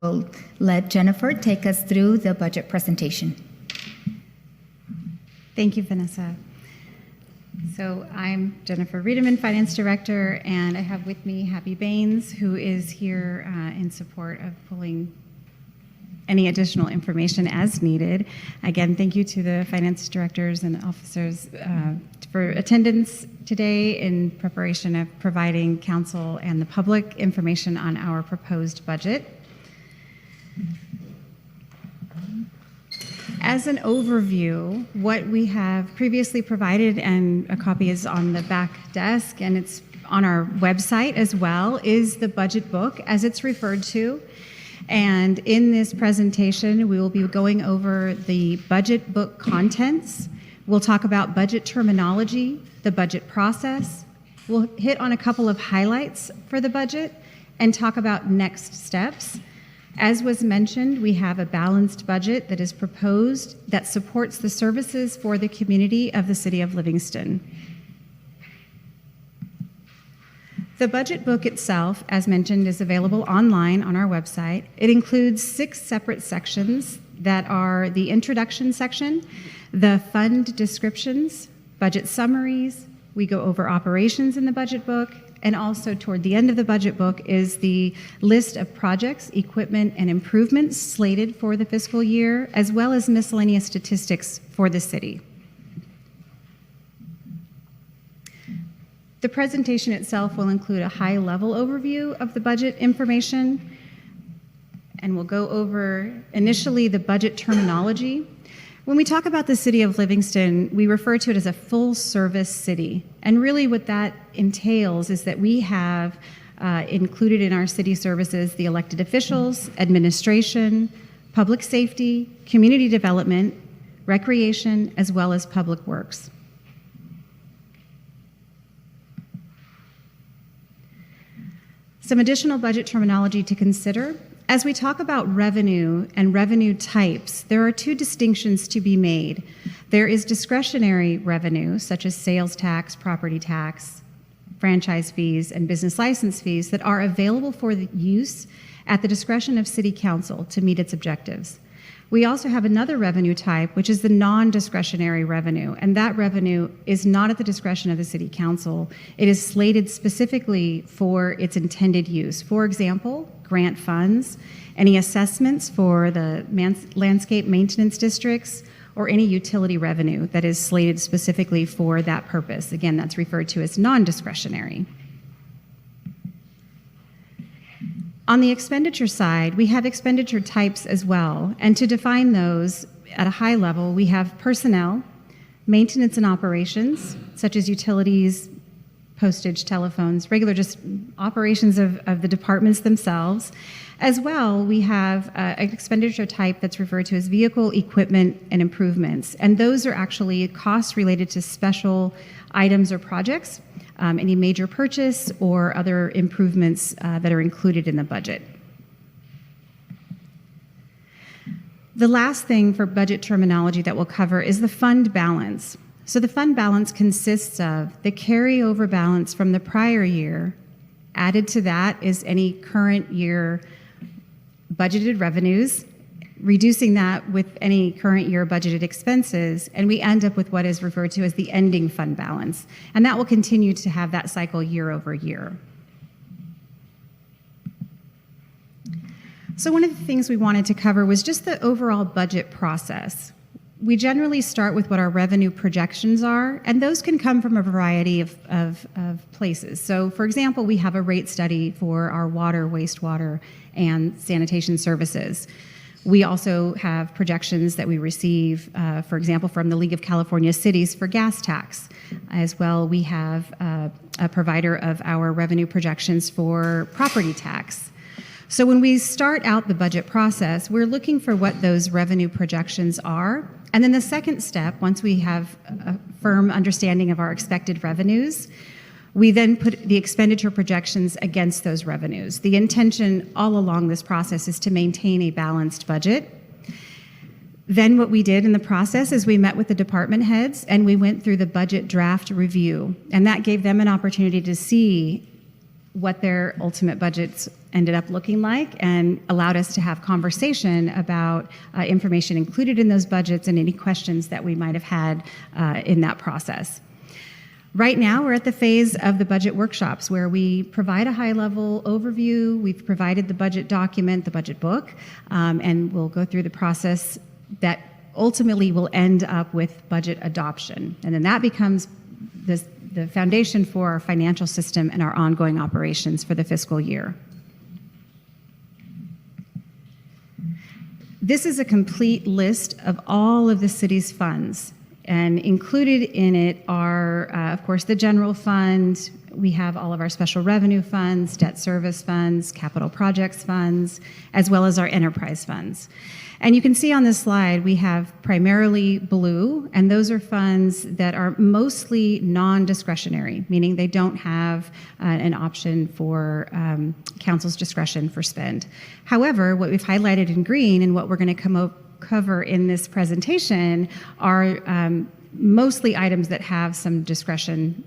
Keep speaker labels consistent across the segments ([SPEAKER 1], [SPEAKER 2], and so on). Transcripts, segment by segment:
[SPEAKER 1] We'll let Jennifer take us through the budget presentation.
[SPEAKER 2] Thank you, Vanessa. So I'm Jennifer Riedemann, Finance Director, and I have with me Happy Baines, who is here in support of pulling any additional information as needed. Again, thank you to the Finance Directors and officers for attendance today in preparation of providing council and the public information on our proposed budget. As an overview, what we have previously provided, and a copy is on the back desk and it's on our website as well, is the budget book as it's referred to. And in this presentation, we will be going over the budget book contents. We'll talk about budget terminology, the budget process. We'll hit on a couple of highlights for the budget and talk about next steps. As was mentioned, we have a balanced budget that is proposed that supports the services for the community of the City of Livingston. The budget book itself, as mentioned, is available online on our website. It includes 6 separate sections that are the introduction section, the fund descriptions, budget summaries. We go over operations in the budget book, and also toward the end of the budget book is the list of projects, equipment, and improvements slated for the fiscal year, as well as miscellaneous statistics for the city. The presentation itself will include a high-level overview of the budget information, and we'll go over initially the budget terminology. When we talk about the City of Livingston, we refer to it as a full-service city. And really what that entails is that we have included in our city services the elected officials, administration, public safety, community development, recreation, as well as public works. Some additional budget terminology to consider. As we talk about revenue and revenue types, there are 2 distinctions to be made. There is discretionary revenue, such as sales tax, property tax, franchise fees, and business license fees that are available for the use at the discretion of City Council to meet its objectives. We also have another revenue type, which is the non-discretionary revenue, and that revenue is not at the discretion of the City Council. It is slated specifically for its intended use. For example, grant funds, any assessments for the landscape maintenance districts, or any utility revenue that is slated specifically for that purpose. Again, that's referred to as non-discretionary. On the expenditure side, we have expenditure types as well, and to define those at a high level, we have personnel, maintenance and operations, such as utilities, postage, telephones, regular just operations of the departments themselves. As well, we have an expenditure type that's referred to as vehicle, equipment, and improvements, and those are actually costs related to special items or projects, any major purchase or other improvements that are included in the budget. The last thing for budget terminology that we'll cover is the fund balance. So the fund balance consists of the carryover balance from the prior year. Added to that is any current year budgeted revenues, reducing that with any current year budgeted expenses, and we end up with what is referred to as the ending fund balance. And that will continue to have that cycle year over year. So one of the things we wanted to cover was just the overall budget process. We generally start with what our revenue projections are, and those can come from a variety of places. So for example, we have a rate study for our water, wastewater, and sanitation services. We also have projections that we receive, for example, from the League of California Cities for gas tax. As well, we have a provider of our revenue projections for property tax. So when we start out the budget process, we're looking for what those revenue projections are. And then the second step, once we have a firm understanding of our expected revenues, we then put the expenditure projections against those revenues. The intention all along this process is to maintain a balanced budget. Then what we did in the process is we met with the department heads and we went through the budget draft review, and that gave them an opportunity to see what their ultimate budgets ended up looking like and allowed us to have conversation about information included in those budgets and any questions that we might have had in that process. Right now, we're at the phase of the budget workshops where we provide a high-level overview. We've provided the budget document, the budget book, and we'll go through the process that ultimately will end up with budget adoption. And then that becomes the foundation for our financial system and our ongoing operations for the fiscal year. This is a complete list of all of the city's funds. And included in it are, of course, the general fund. We have all of our special revenue funds, debt service funds, capital projects funds, as well as our enterprise funds. And you can see on this slide, we have primarily blue, and those are funds that are mostly non-discretionary, meaning they don't have an option for council's discretion for spend. However, what we've highlighted in green and what we're going to cover in this presentation are mostly items that have some discretion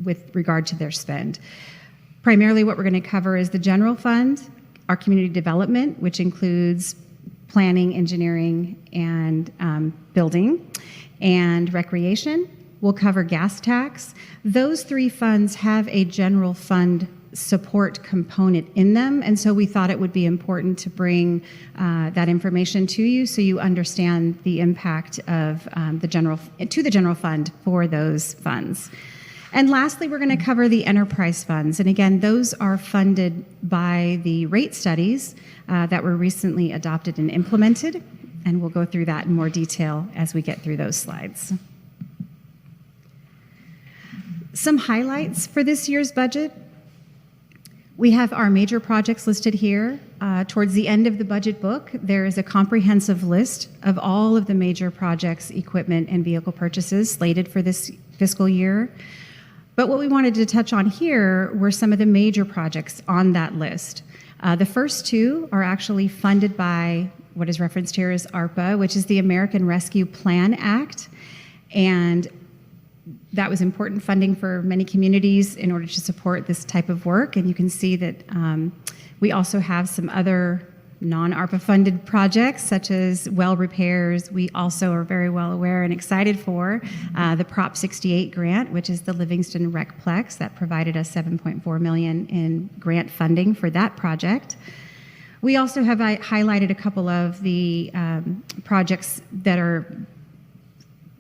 [SPEAKER 2] with regard to their spend. Primarily what we're going to cover is the general fund, our community development, which includes planning, engineering, and building, and recreation. We'll cover gas tax. Those three funds have a general fund support component in them, and so we thought it would be important to bring that information to you so you understand the impact of the general fund for those funds. And lastly, we're going to cover the enterprise funds, and again, those are funded by the rate studies that were recently adopted and implemented, and we'll go through that in more detail as we get through those slides. Some highlights for this year's budget. We have our major projects listed here. Towards the end of the budget book, there is a comprehensive list of all of the major projects, equipment, and vehicle purchases slated for this fiscal year. But what we wanted to touch on here were some of the major projects on that list. The first two are actually funded by what is referenced here as ARPA, which is the American Rescue Plan Act. And that was important funding for many communities in order to support this type of work. And you can see that we also have some other non-ARPA funded projects, such as well repairs. We also are very well aware and excited for the Prop 68 grant, which is the Livingston Rec Plex that provided us $7.4 million in grant funding for that project. We also have highlighted a couple of the projects that are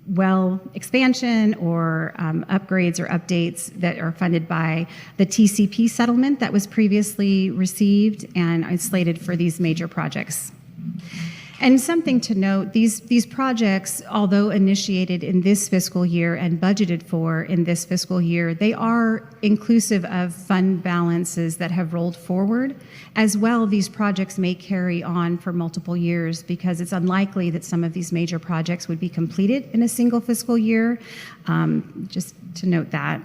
[SPEAKER 2] well expansion or upgrades or updates that are funded by the TCP settlement that was previously received and is slated for these major projects. And something to note, these projects, although initiated in this fiscal year and budgeted for in this fiscal year, they are inclusive of fund balances that have rolled forward. As well, these projects may carry on for multiple years because it's unlikely that some of these major projects would be completed in a single fiscal year. Just to note that.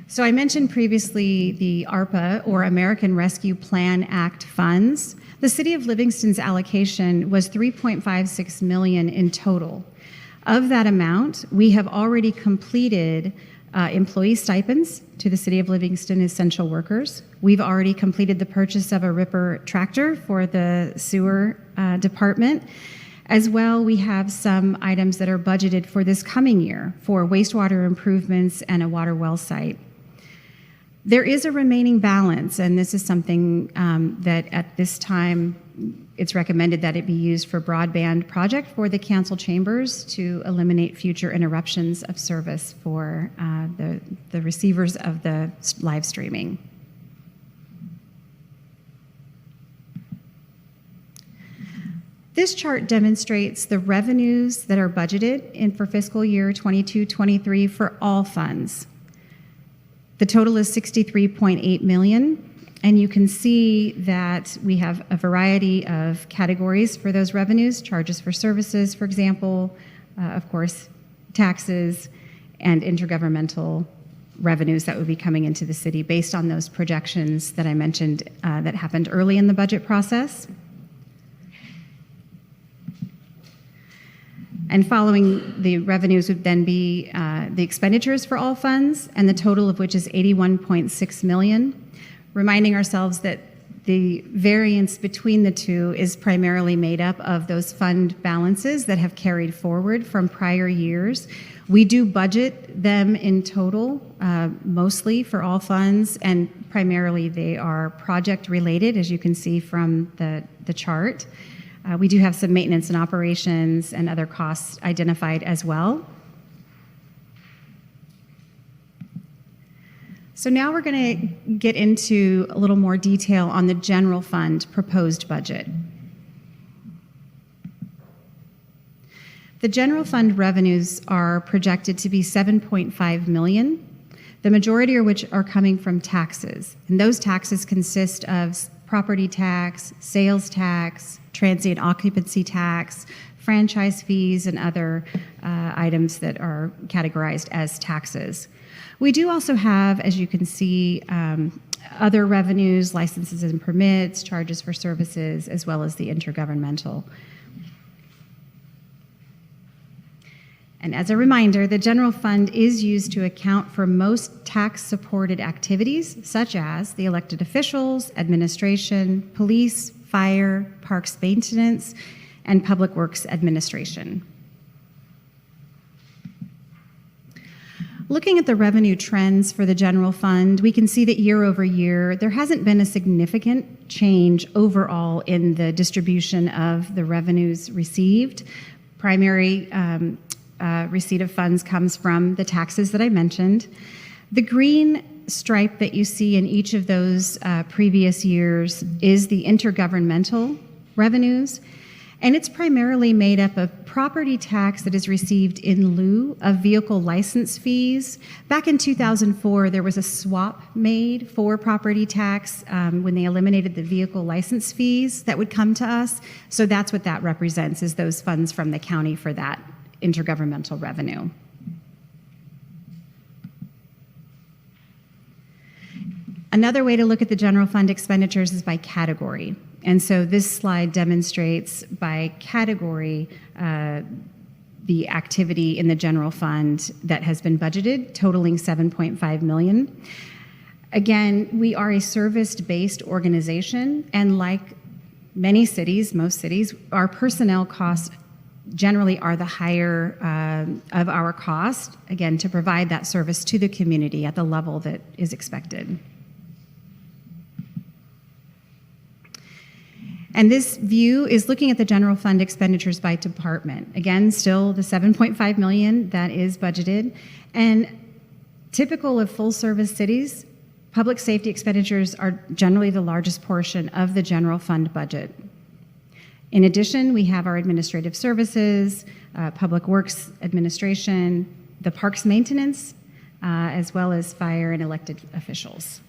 [SPEAKER 2] So I mentioned previously the ARPA, or American Rescue Plan Act funds. The City of Livingston's allocation was $3.56 million in total. Of that amount, we have already completed employee stipends to the City of Livingston essential workers. We've already completed the purchase of a ripper tractor for the sewer department. As well, we have some items that are budgeted for this coming year for wastewater improvements and a water well site. There is a remaining balance, and this is something that at this time it's recommended that it be used for broadband project for the council chambers to eliminate future interruptions of service for the receivers of the live streaming. This chart demonstrates the revenues that are budgeted for fiscal year 22-23 for all funds. The total is $63.8 million, and you can see that we have a variety of categories for those revenues: charges for services, for example, of course, taxes, and intergovernmental revenues that would be coming into the city based on those projections that I mentioned that happened early in the budget process. And following the revenues would then be the expenditures for all funds, and the total of which is $81.6 million, reminding ourselves that the variance between the two is primarily made up of those fund balances that have carried forward from prior years. We do budget them in total, mostly for all funds, and primarily they are project related, as you can see from the chart. We do have some maintenance and operations and other costs identified as well. So now we're going to get into a little more detail on the general fund proposed budget. The general fund revenues are projected to be $7.5 million, the majority of which are coming from taxes. And those taxes consist of property tax, sales tax, transient occupancy tax, franchise fees, and other items that are categorized as taxes. We do also have, as you can see, other revenues, licenses and permits, charges for services, as well as the intergovernmental. And as a reminder, the general fund is used to account for most tax-supported activities, such as the elected officials, administration, police, fire, parks maintenance, and public works administration. Looking at the revenue trends for the general fund, we can see that year over year, there hasn't been a significant change overall in the distribution of the revenues received. Primary receipt of funds comes from the taxes that I mentioned. The green stripe that you see in each of those previous years is the intergovernmental revenues, and it's primarily made up of property tax that is received in lieu of vehicle license fees. Back in 2004, there was a swap made for property tax when they eliminated the vehicle license fees that would come to us. So that's what that represents, is those funds from the county for that intergovernmental revenue. Another way to look at the general fund expenditures is by category. And so this slide demonstrates by category the activity in the general fund that has been budgeted, totaling $7.5 million. Again, we are a service-based organization, and like many cities, most cities, our personnel costs generally are the higher of our cost, again, to provide that service to the community at the level that is expected. And this view is looking at the general fund expenditures by department. Again, still the $7.5 million that is budgeted. And typical of full-service cities, public safety expenditures are generally the largest portion of the general fund budget. In addition, we have our administrative services, public works administration, the parks maintenance, as well as fire and elected officials.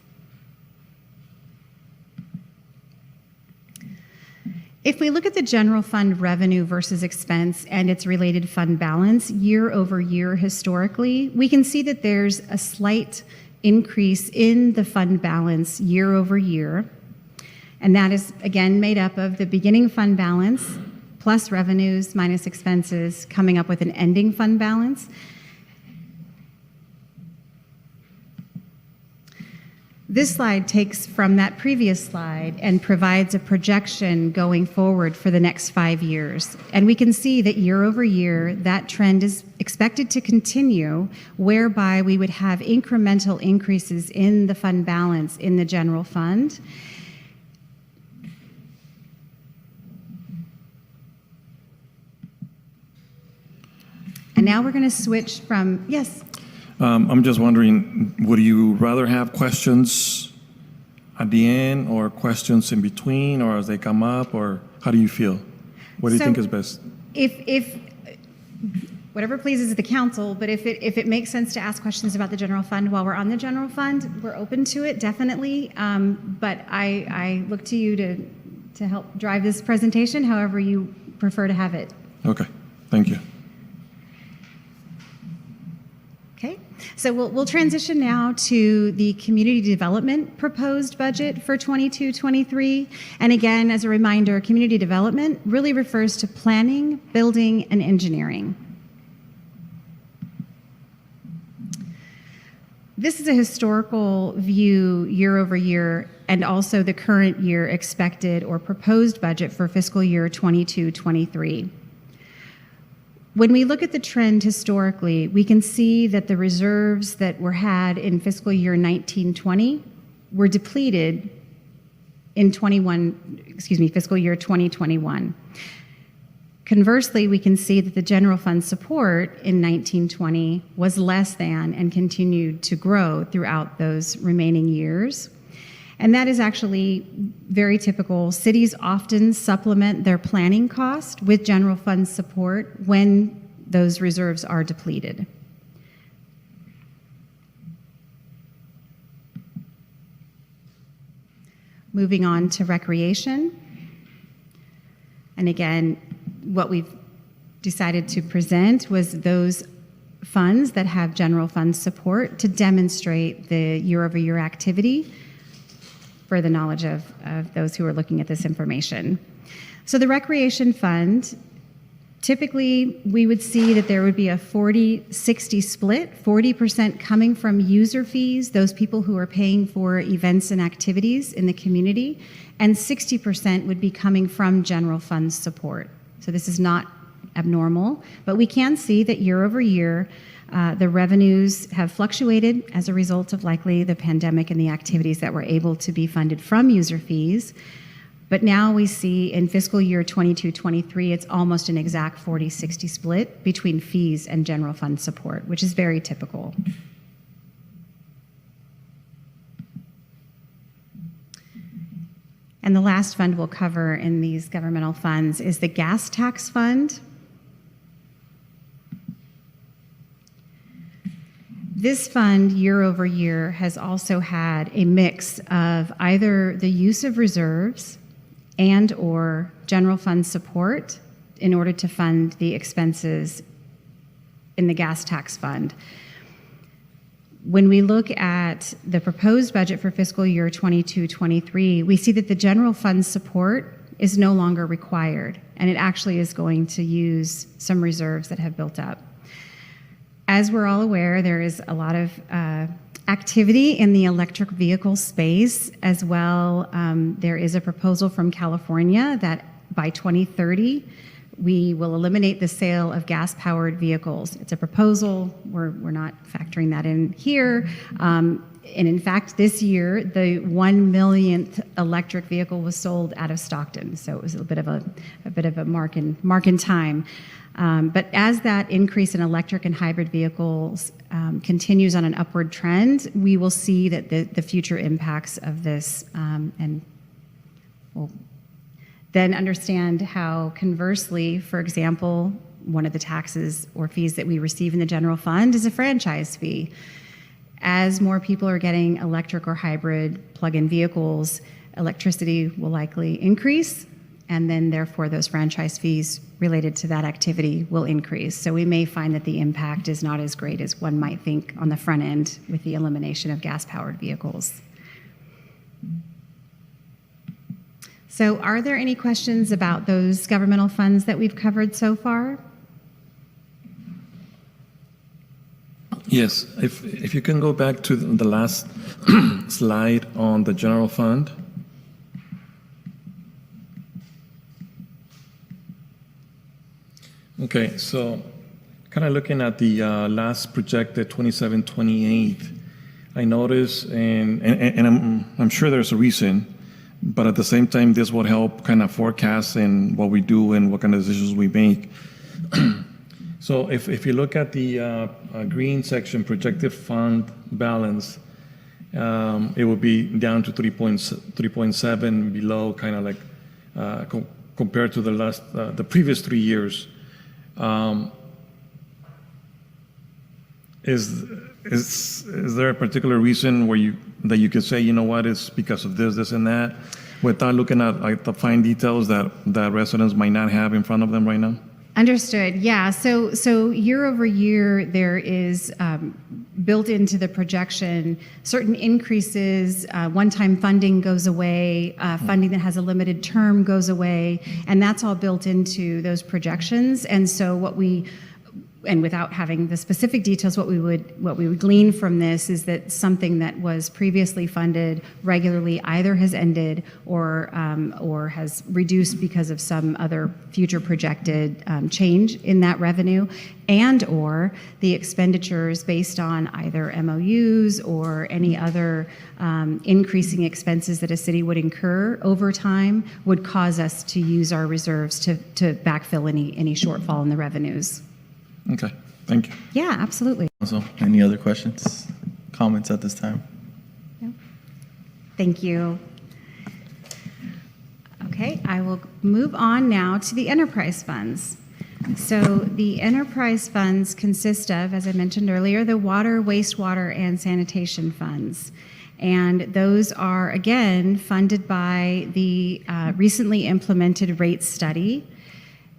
[SPEAKER 2] If we look at the general fund revenue versus expense and its related fund balance year over year historically, we can see that there's a slight increase in the fund balance year over year. And that is, again, made up of the beginning fund balance plus revenues minus expenses, coming up with an ending fund balance. This slide takes from that previous slide and provides a projection going forward for the next 5 years. And we can see that year over year, that trend is expected to continue, whereby we would have incremental increases in the fund balance in the general fund. And now we're going to switch from, yes?
[SPEAKER 3] I'm just wondering, would you rather have questions at the end or questions in between or as they come up, or how do you feel? What do you think is best?
[SPEAKER 2] If whatever pleases the council, but if it makes sense to ask questions about the general fund while we're on the general fund, we're open to it, definitely. But I look to you to help drive this presentation however you prefer to have it.
[SPEAKER 3] Okay, thank you.
[SPEAKER 2] Okay, so we'll transition now to the community development proposed budget for 22-23. And again, as a reminder, community development really refers to planning, building, and engineering. This is a historical view year over year and also the current year expected or proposed budget for fiscal year 22-23. When we look at the trend historically, we can see that the reserves that were had in fiscal year 1920 were depleted in fiscal year 2021. Conversely, we can see that the general fund support in 1920 was less than and continued to grow throughout those remaining years. And that is actually very typical. Cities often supplement their planning cost with general fund support when those reserves are depleted. Moving on to recreation. And again, what we've decided to present was those funds that have general fund support to demonstrate the year-over-year activity for the knowledge of those who are looking at this information. So the recreation fund, typically we would see that there would be a 40-60 split, 40% coming from user fees, those people who are paying for events and activities in the community, and 60% would be coming from general fund support. So this is not abnormal, but we can see that year over year, the revenues have fluctuated as a result of likely the pandemic and the activities that were able to be funded from user fees. But now we see in fiscal year 22-23, it's almost an exact 40-60 split between fees and general fund support, which is very typical. And the last fund we'll cover in these governmental funds is the gas tax fund. This fund, year over year, has also had a mix of either the use of reserves and or general fund support in order to fund the expenses in the gas tax fund. When we look at the proposed budget for fiscal year 22-23, we see that the general fund support is no longer required, and it actually is going to use some reserves that have built up. As we're all aware, there is a lot of activity in the electric vehicle space as well. There is a proposal from California that by 2030, we will eliminate the sale of gas-powered vehicles. It's a proposal. We're not factoring that in here. And in fact, this year, the 1 millionth electric vehicle was sold out of Stockton. So it was a bit of a mark in time. But as that increase in electric and hybrid vehicles continues on an upward trend, we will see that the future impacts of this and we'll then understand how conversely, for example, one of the taxes or fees that we receive in the general fund is a franchise fee. As more people are getting electric or hybrid plug-in vehicles, electricity will likely increase, and then therefore those franchise fees related to that activity will increase. So we may find that the impact is not as great as one might think on the front end with the elimination of gas-powered vehicles. So are there any questions about those governmental funds that we've covered so far?
[SPEAKER 3] Yes, if you can go back to the last slide on the general fund. Okay, so kind of looking at the last projected 27-28, I noticed, and I'm sure there's a reason, but at the same time, this would help kind of forecast and what we do and what kind of decisions we make. So if you look at the green section, projected fund balance, it would be down to 3.7 below, kind of like compared to the previous 3 years. Is there a particular reason that you could say, you know what, it's because of this, and that, without looking at like the fine details that residents might not have in front of them right now?
[SPEAKER 2] Understood. Yeah. So year over year, there is built into the projection certain increases. One-time funding goes away. Funding that has a limited term goes away, and that's all built into those projections. And so and without having the specific details, what we would glean from this is that something that was previously funded regularly either has ended or has reduced because of some other future projected change in that revenue, and or the expenditures based on either MOUs or any other increasing expenses that a city would incur over time would cause us to use our reserves to backfill any shortfall in the revenues.
[SPEAKER 3] Okay, thank you.
[SPEAKER 2] Yeah, absolutely.
[SPEAKER 4] Also, any other questions, comments at this time?
[SPEAKER 2] No. Thank you. Okay, I will move on now to the enterprise funds. So the enterprise funds consist of, as I mentioned earlier, the water, wastewater, and sanitation funds. And those are, again, funded by the recently implemented rate study.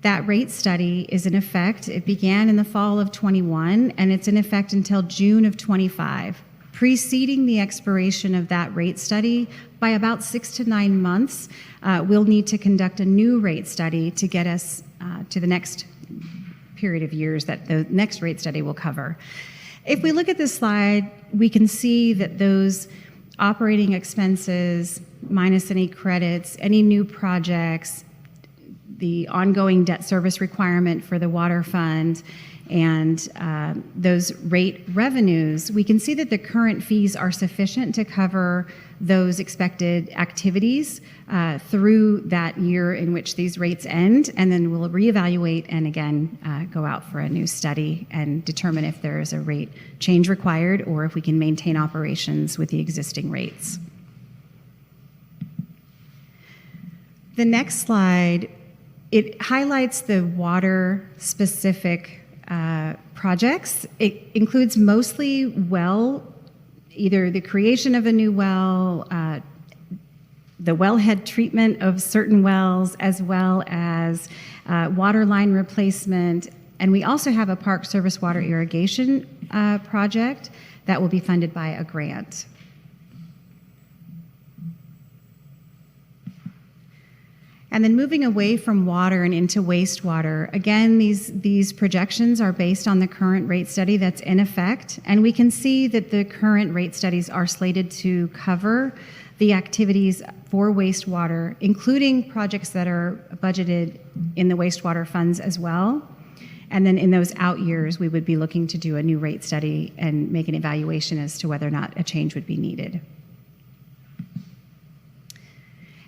[SPEAKER 2] That rate study is in effect. It began in the fall of 21, and it's in effect until June of 25. Preceding the expiration of that rate study by about 6 to 9 months, we'll need to conduct a new rate study to get us to the next period of years that the next rate study will cover. If we look at this slide, we can see that those operating expenses, minus any credits, any new projects, the ongoing debt service requirement for the water fund, and those rate revenues, we can see that the current fees are sufficient to cover those expected activities through that year in which these rates end, and then we'll reevaluate and again go out for a new study and determine if there is a rate change required or if we can maintain operations with the existing rates. The next slide, it highlights the water-specific projects. It includes mostly either the creation of a new well, the wellhead treatment of certain wells, as well as water line replacement. And we also have a park service water irrigation project that will be funded by a grant. And then moving away from water and into wastewater, again, these projections are based on the current rate study that's in effect, and we can see that the current rate studies are slated to cover the activities for wastewater, including projects that are budgeted in the wastewater funds as well. And then in those out years, we would be looking to do a new rate study and make an evaluation as to whether or not a change would be needed.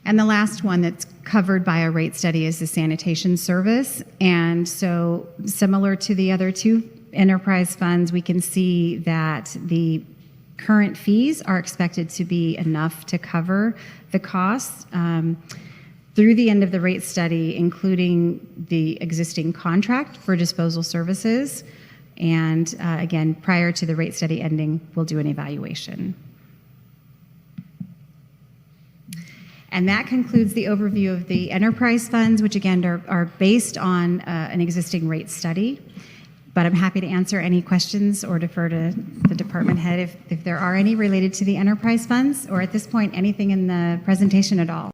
[SPEAKER 2] And the last one that's covered by a rate study is the sanitation service. And so similar to the other two enterprise funds, we can see that the current fees are expected to be enough to cover the costs through the end of the rate study, including the existing contract for disposal services. And again, prior to the rate study ending, we'll do an evaluation. And that concludes the overview of the enterprise funds, which again are based on an existing rate study. But I'm happy to answer any questions or defer to the department head if there are any related to the enterprise funds, or at this point, anything in the presentation at all.